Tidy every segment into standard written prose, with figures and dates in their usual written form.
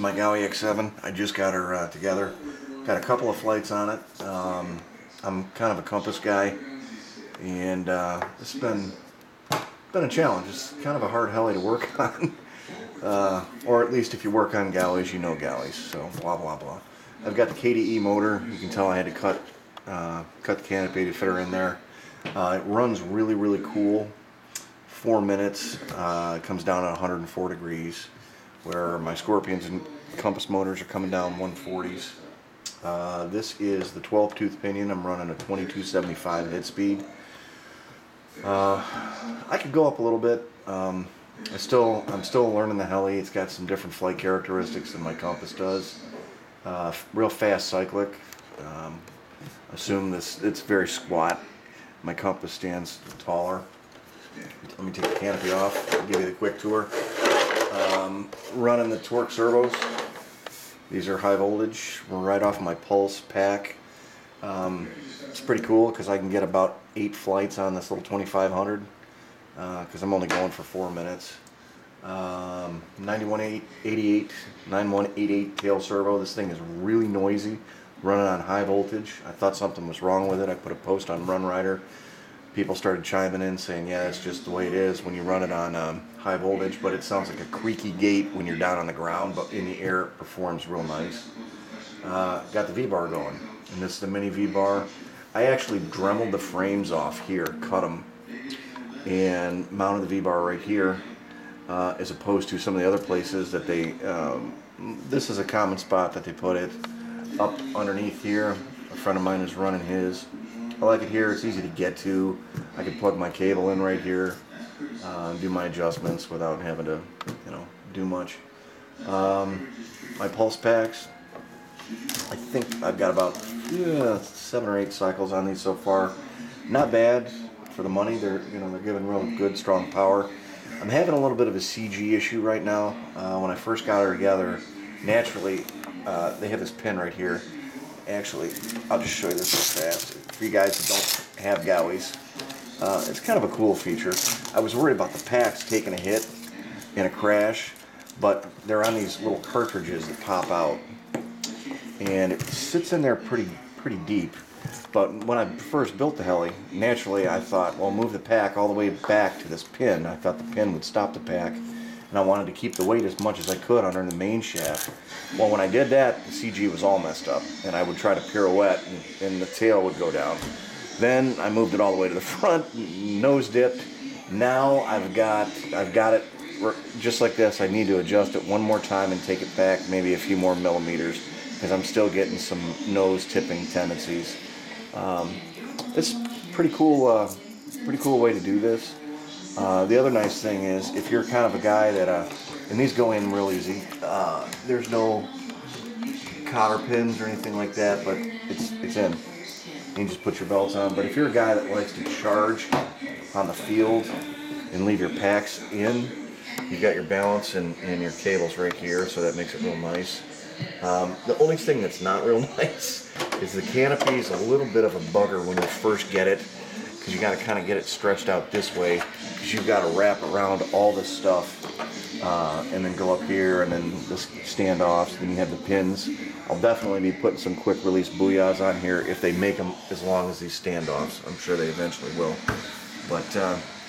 my Gaui X7. I just got her together. Got a couple of flights on it. I'm kind of a compass guy, and it's been a challenge. It's kind of a hard heli to work on, or at least if you work on Gauis, you know Gauis. So blah blah blah. I've got the KDE motor. You can tell I had to cut the canopy to fit her in there. It runs really cool. 4 minutes. It comes down at 104 degrees, where my Scorpions and Compass motors are coming down 140s. This is the 12-tooth pinion. I'm running a 2275 head speed. I could go up a little bit. I'm still learning the heli. It's got some different flight characteristics than my Compass does. Real fast cyclic. Assume it's very squat. My Compass stands taller. Let me take the canopy off. I'll give you the quick tour. Running the Torx servos. These are high voltage. We're right off my Pulse pack. It's pretty cool because I can get about 8 flights on this little 2500 because I'm only going for 4 minutes. 9188 tail servo. This thing is really noisy, running on high voltage. I thought something was wrong with it. I put a post on Run Rider. People started chiming in saying, yeah, it's just the way it is when you run it on high voltage, but it sounds like a creaky gate when you're down on the ground, but in the air it performs real nice. Got the V-bar going, and this is the mini V-bar. I actually dremeled the frames off here, cut them, and mounted the V-bar right here, as opposed to some of the other places that they, this is a common spot that they put it, up underneath here. A friend of mine is running his. I like it here. It's easy to get to. I can plug my cable in right here, do my adjustments without having to, do much. My pulse packs. I think I've got about 7 or 8 cycles on these so far. Not bad for the money. They're giving real good, strong power. I'm having a little bit of a CG issue right now. When I first got her together, naturally, they have this pin right here. Actually, I'll just show you this real fast. For you guys who don't have Gauis, it's kind of a cool feature. I was worried about the packs taking a hit in a crash, but they're on these little cartridges that pop out, and it sits in there pretty deep. But when I first built the heli, naturally I thought, well, move the pack all the way back to this pin. I thought the pin would stop the pack, and I wanted to keep the weight as much as I could under the main shaft. Well, when I did that, the CG was all messed up, and I would try to pirouette, and the tail would go down. Then I moved it all the way to the front, nose dipped. Now I've got it just like this. I need to adjust it one more time and take it back maybe a few more millimeters, because I'm still getting some nose tipping tendencies. It's pretty cool way to do this. The other nice thing is, if you're kind of a guy that, and these go in real easy, there's no cotter pins or anything like that, but it's in. You can just put your belts on. But if you're a guy that likes to charge on the field and leave your packs in, you've got your balance and your cables right here, so that makes it real nice. The only thing that's not real nice is the canopy is a little bit of a bugger when you first get it, because you got to kind of get it stretched out this way, because you've got to wrap around all this stuff and then go up here and then this standoffs. Then you have the pins. I'll definitely be putting some quick release booyahs on here if they make them as long as these standoffs. I'm sure they eventually will. But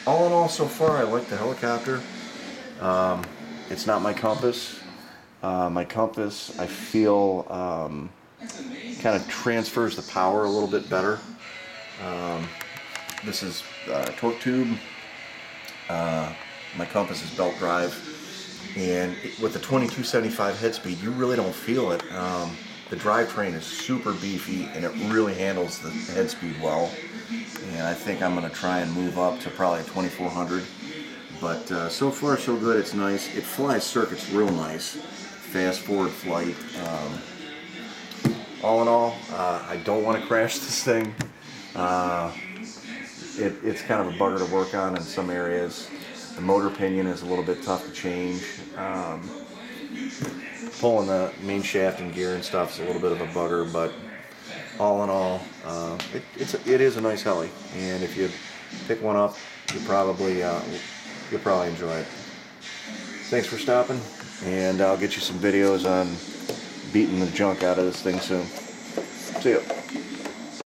all in all, so far I like the helicopter. It's not my Compass. My Compass, I feel, kind of transfers the power a little bit better. This is torque tube. My Compass is belt drive, and with the 2275 head speed, you really don't feel it. The drivetrain is super beefy, and it really handles the head speed well. And I think I'm going to try and move up to probably a 2400. But so far so good. It's nice. It flies circuits real nice. Fast forward flight. All in all, I don't want to crash this thing. It's kind of a bugger to work on in some areas. The motor pinion is a little bit tough to change. Pulling the main shaft and gear and stuff is a little bit of a bugger, but all in all, it is a nice heli, and if you pick one up, you'll probably enjoy it. Thanks for stopping. and I'll get you some videos on beating the junk out of this thing soon. See ya.